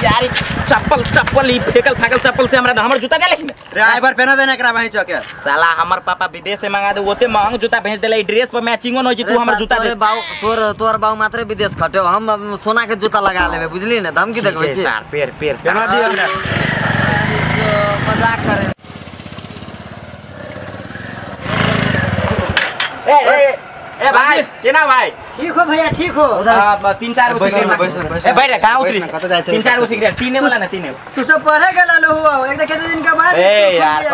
यार चप्पल चप्पल फेकल फाकल चप्पल से हमरा हमर जूता दे लेकिन ड्राइवर पहना देना एकरा भाई चके साला हमर पापा विदेश से मंगा दे ओते महंग जूता भेज देले ड्रेस पर मैचिंगो न होई तू हमर जूता दे बाऊ तोर बाऊ मात्र विदेश खटे हम सोना के जूता लगा लेबे बुझली ने धमकी देखबै छी सर पेर पहना दियो हमरा मजाक करे ए भाई केना भाई ठीक हो भैया ठीक हो 3-4 गो सिगरेट ए बैठ कहां उतरी 3-4 गो सिगरेट तीने वाला ना तीने तू सब पढ़े गेल हो एक देखे दिन के बाद ए यार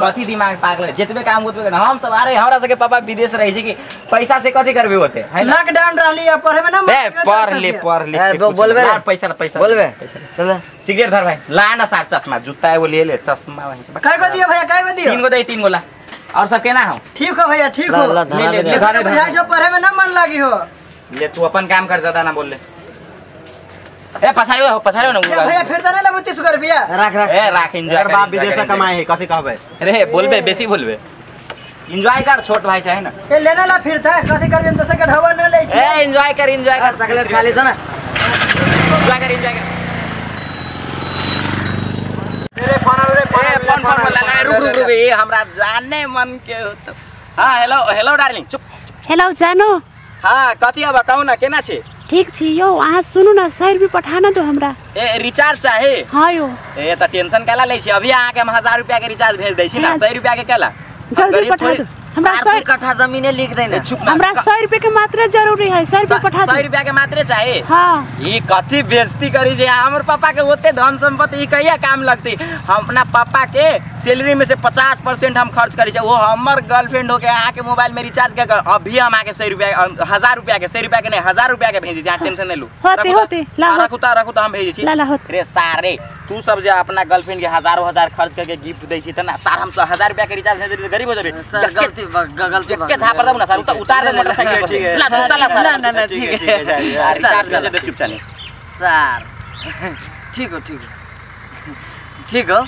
कथि दिमाग पागल जेतबे काम होतबे हम सब अरे हमरा सके पापा विदेश रही छी कि पैसा से कथि करबे होते है लॉकडाउन रहली है पढ़े में ना पढ़ ले बोलबे पैसा बोलबे चल सिगरेट धर भाई ला ना सार चश्मा जूता एगो ले ले चश्मा भाई काय को दियो भैया काय को दियो 3 गो दे 3 गो ला और सब केना हो ठीक हो भैया ठीक हो ले बुझाई सब पढ़े में ना मन लागी हो ले तू अपन काम कर ज्यादा ना बोल ले ए पछाड़ियो ना भैया फिर त नहीं ले 32 रुपया रख ए राख एंजॉय कर बाप विदेश से कमाए है कथि कहबे अरे बोलबे बेसी बोलबे एंजॉय कर छोट भाई चाहे ना ए लेना ला फिर था कथि करबे हम तो सके ढवा न ले छी ए एंजॉय कर चॉकलेट खा ले ना एंजॉय कर रे फोन ला रुक ये हमरा जाने मन के होत हां हेलो डार्लिंग चुप हेलो जानो हां कथि अब कहू ना केना छे ठीक छी यो अहाँ सुनु ना 100 रुपया पठाना तो हमरा ए रिचार्ज चाहे हां यो ए त टेंशन काला ले छी अभी अहाँ के हम 1000 रुपया के रिचार्ज भेज दै छी ना 100 रुपया के केला जल्दी पठा दो हमरा 100 कट्ठा जमीने लिख देना हमरा 100 रुपया के मात्रा जरूरी है 100 रुपया पठा दो 100 रुपया के मात्रे चाहे हां ई कथि बेइज्जती करी जे हमर पापा के होते धन संपत्ति ई कहिया काम लगती हम अपना पापा के सैलरी में से 50% हम खर्च करी छै वो हमर गर्लफ्रेंड होके अहाँ के मोबाइल में रिचार्ज के अभी हम आके 100 रुपया 1000 रुपया के 100 रुपया के नहीं 1000 रुपया के भेजी छी टेंशन नहीं लू होते ला रखू तो हम भेजी छी ला होते रे सारे तू सब जे अपना गर्लफ्रेंड के हजारों हजार खर्च करके गिफ्ट दै छी त ना सार हम 1000 रुपया के रिचार्ज भेज दे गरीब हो जबे सर गलती के झापर दब ना सर उतार दे मोटरसाइकिल ठीक है ला ना ठीक है रिचार्ज भेज दे चुप चले सर ठीक हो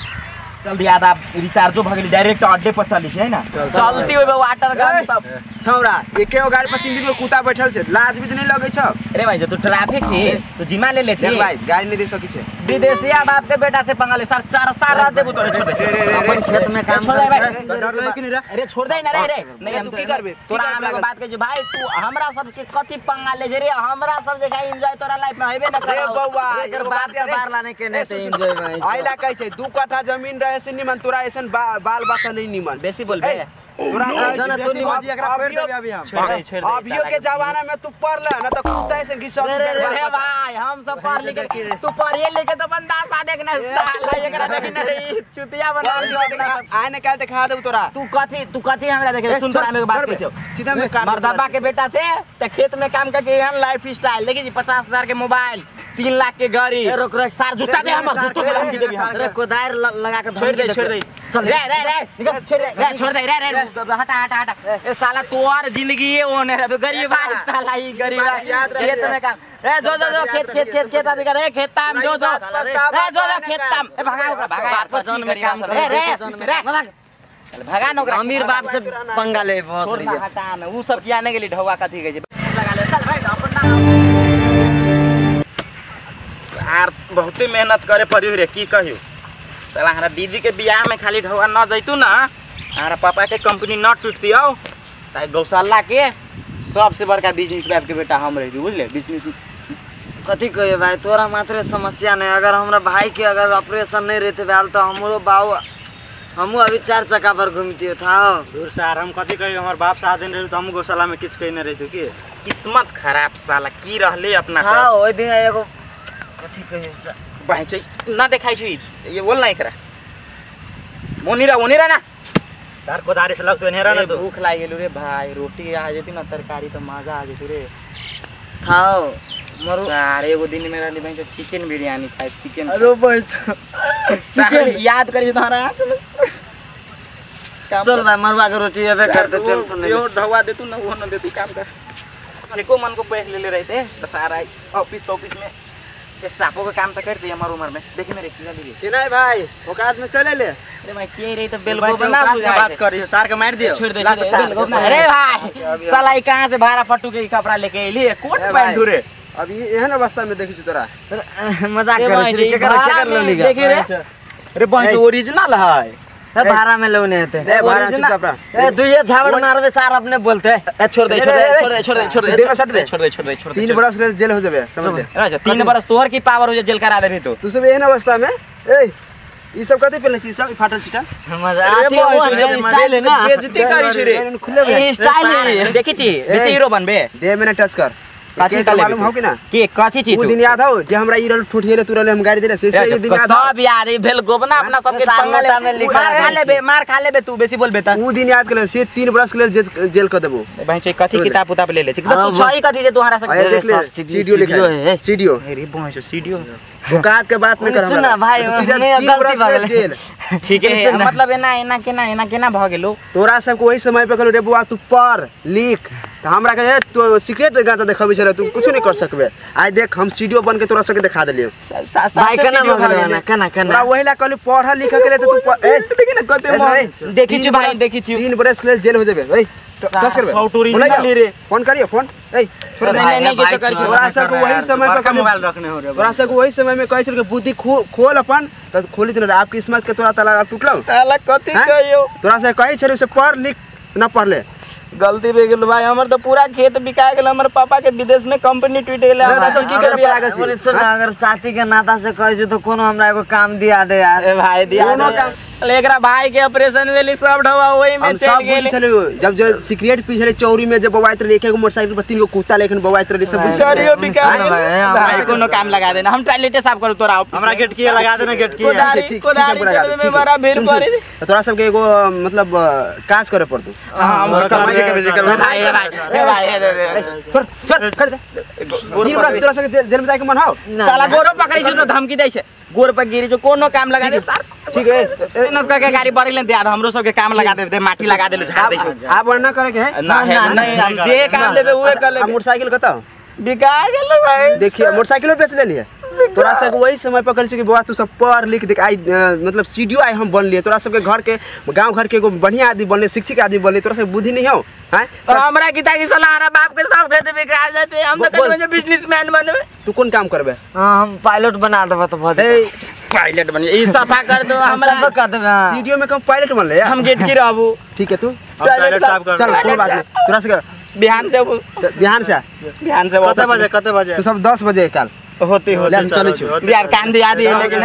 जल्दी याद आप रिचार्जो भगली डायरेक्ट अड्डे पर चली है ना चलती होय वाटर गन सब छौरा एकेगो गाड़ी पर 3 दिन में कुत्ता बैठल छै लाज भी नहीं लगे छ अरे भाई तो ट्रैफिक छी तो जिमा ले छी भाई गाड़ी नहीं दे सकी छै विदेशिया बाप के बेटा से पंगा ले सर 4 साल रात देबो तोरे छोड़ दे अपन खेत में काम छोड़ दे भाई डर लगे कि नहीं रे अरे छोड़ दे ना रे नहीं तू की करबे तोरा हम एगो बात कह भाई तू हमरा सब के कथि पंगा ले रे हमरा सब जगह एंजॉय तोरा लाइफ में हेबे ना रे बौआ एकर बात के बाहर लाने के नहीं तो एंजॉय में आइला कहै छै 2 कट्ठा जमीन रहे से निमन तोरा ऐसन बाल बच्चा नहीं निमन बेसी बोलबे तोरा जाना तू निमन जी एकरा फेर देबे अभी हम छोड़ दे अभियो के जमाना में तू पढ़ ले ना तो कुत्ता ऐसे घिसा रे भाई हम सब पढ़ लिख के तू पढ़िए लिखे तो बंदा सा देखना साला एकरा देखी ना रे चुतिया बना दियो आने काल दिखा देब तोरा तू कथि हमरा देखे सुन तोरा में बात कहछो सीधा में मर्दाबा के बेटा छे त खेत में काम करके एहन लाइफ स्टाइल देखी 50,000 के मोबाइल 3 लाख के गाड़ी रोक सार जूता दे हमर जूतो के हम देबी अरे कोदार लगा के छोड़ दे चल रे छोड़ दे रे हटा ए साला तोर जिंदगी ये ओने रे गरीब आ साला ई गरीब खेत में काम ए जो खेत आदि कर खेत ताम जो खेत ताम ए भगा जन में काम रे भगा नौकरा अमीर बाप से पंगा ले बस रे हटा ना उ सब किया ने गेली ढौआ कथि कहै छै लगा ले चल भाई अपन यार बहुते मेहनत करे पड़ी रे की कहियो साला हमरा दीदी के बियाह में खाली ढौआ न जैतू ना हमारा पापा के कंपनी न टूटती हो ताई गौशाला के सबसे बड़का बिजनेस बाप के बेटा हम रही बुझले बिजनेस कथी कहिए भाई तोरा मात्र समस्या नहीं अगर हमरा भाई के अगर ऑपरेशन नहीं रहते बैल तो हमरो बाऊ हमू अभी 4 चक्का पर घूमती था दूर सार हम कथी कहिए हमर बाप साथ दिन रहे तो हम गौशाला में किछ कहि न रहितो की किस्मत खराब साला की रहले अपना हां ओइ दिन एगो कथी कहिए भाई छै ना देखाइ छी ये बोल नहीं करा मोनीरा ना सार कोदारी से लगतो नेरा ना तो भूख लाग गेलु रे भाई रोटी आ जेती ना तरकारी तो मजा आ जेती रे खाओ मरु सारे एगो दिन में रहली भाई चिकन बिरयानी खाए चिकन अरे भाई चिकन याद करी तारा चल भाई मरवा के रोटी एबे करते टेंशन नहीं यो ढवा दे तू ना वो ना दे तू काम कर एको मन को पैसे ले रहते तो सारा ऑफिस में स्टाफों का काम तो करते हमारे उम्र में देखिए मेरे किला लीजिए कि नहीं भाई औकात में चले ले अरे मैं के रही तो बेलगो बना बात करियो सार के मार दियो छोड़ दे बेलगो बना अरे भाई साला ई कहां से भाड़ा फट्टू के कपड़ा लेके एली कोट पहन रे अब ये एहन अवस्था में देखी तोरा मजाक ए कर भाई, छी ये केकर भाड़ा केकर में लोनी देखी रे अरे बंश ओरिजिनल है भाड़ा में लोने हेते ए भाड़ा चुपचाप रह। ए दुइये झावड़ मारबे सार अपने बोलते ए छोड़ दे छोड़ दे छोड़ दे छोड़ दे छोड़ दे दे ना सट दे। छोड़ दे छोड़ दे छोड़ दे 3 बरस ले जेल हो जाबे समझ ले। अच्छा 3 बरस तोहर की पावर हो जे जेल करा देबे तो तू सब एहन अवस्था में ए ई सब कते पहले चीज सब फाटल चिटा मजा आती वो स्टाइल है ना बेइज्जती करी छी रे खुले ए स्टाइल देखी छी बेसी हीरो बनबे दे मैंने टच कर काची के मालूम हो कि ना के काची छी वो तू दिन याद हो जे हमरा इरल ठुठिएले तुरले हम गाड़ी देले से ये दिन याद हो सब याद है भेल गोबना अपना सबके सामने में लिखा मार खा लेबे तू बेसी बोलबे त वो दिन याद कर से 3 बरस के लिए जेल कर देबो। भाई छै कथी किताब उताब ले ले छी तू छई कथी जे तोहरा आए से देख ले सीडीओ लिखा है सीडीओ अरे बोय जो सीडीओ औकात के बात नहीं कर हमरा सुना भाई, सीधा हमें 3 गलती बरस भऽ के गेलै। जेल। ठीक है मतलब एना केना भ गेलो तोरा सबको वही समय पे कहलो रे बुआ तू पढ़ लिख त हमरा कहे तो सीक्रेट गाता देखबे छले तू कुछ नहीं कर सकबे। आज देख हम सीडीओ बन के तोरा सबके दिखा देलियो भाई केना भगवान ना केना तोरा केना वही ला कहली पढ़ लिख के ले तो तू ए देखी ना कते देखी छी भाई देखी छी 3 बरस के लिए जेल हो जाबे ओए टच करबे सौ टूरी नहीं रे फोन करियो फोन ए छोड़ दे नहीं के कर तोरा सबको वही समय पे कहली मोबाइल रखने हो रे तोरा सबको वही समय में कहे छल के बुद्धि खोल अपन त खोली त आपकी किस्मत के तोरा ताला टूटलो साला कथी हैं? कहियो तोरा से कहे छल से पढ़ लिख ना पढ़ ले गलती भे गेल भाई हमर तो पूरा खेत बिका गेल हमर पापा के विदेश में कंपनी टूट गेल नहीं, तो सब की करे पड़ा गछि? और सुन अगर साथी के नाता से कहे जो तो कोनो हमरा एगो काम दिया दे यार ए भाई दिया कोनो दे। काम- एकरा भाई के ऑपरेशन वेली सब ढवा ओही में हम चल सब गेल बुझ छलियो जब जो सिगरेट पी छले चौरी में जब बवाइत रहे एक एगो मोटरसाइकिल पर 3 गो कुत्ता लेकिन बवाइत रहे सब बुझ चोरियो बिका हाँ, गेल भाई, हाँ, भाई भाई। कोनो काम लगा देना हम टॉयलेट साफ करू तोरा ऑफिस हमरा गेट किए लगा देना गेट किए कोदारी ठीक कोदारी है, चलबे में बड़ा भीड़ पड़े रे तो तोरा सबके एगो मतलब काज करे पड़तू हम समाज के बेइज्जती करबे। भाई ए भाई छोड़ छोड़ कर दे 3 बरस तोरा सबके जेल में जाके मन हो साला गोरो पकड़ी जो तो धमकी दै छै गोर पर गिरी जो कोनो काम लगा दे सर ठीक है मेहनत करके गाड़ी बड़ी ले दे हमरो सब के काम लगा दे माटी लगा देलो झाड़ दे छै आप वरना करे के है ना है नहीं हम जे काम लेबे उहे कर अब लेबे मोटरसाइकिल कता बिका गेल भाई देखिए मोटरसाइकिल बेच ले लिए तोरा सब वही समय पर कहै कि बुआ तू सब पढ़ लिख देख आई मतलब सीडीओ आई हम बन लिए तोरा सबके घर के गांव घर के एगो बढ़िया आदमी बनले शिक्षित आदमी बनले तोरा सब बुद्धि नहीं हो हैं और हमरा गीता की सलाह हमारा बाप के सब खेत बिका जाते हम तो बोल। कहबे बिजनेसमैन बनबे तू कौन काम करबे हां हम पायलट बना देबो तो बहुत ए पायलट बन ई सफा कर दो हमरा सब कर देबे हाँ। सीडीओ में कम पायलट बन ले यार हम गेट की रहबू ठीक है तू टॉयलेट साफ कर चल कोई बात नहीं तोरा से बिहान से बिहान से बिहान से कते बजे तो सब 10 बजे कल होती ले हम चले छी यार काम दिया दी लेकिन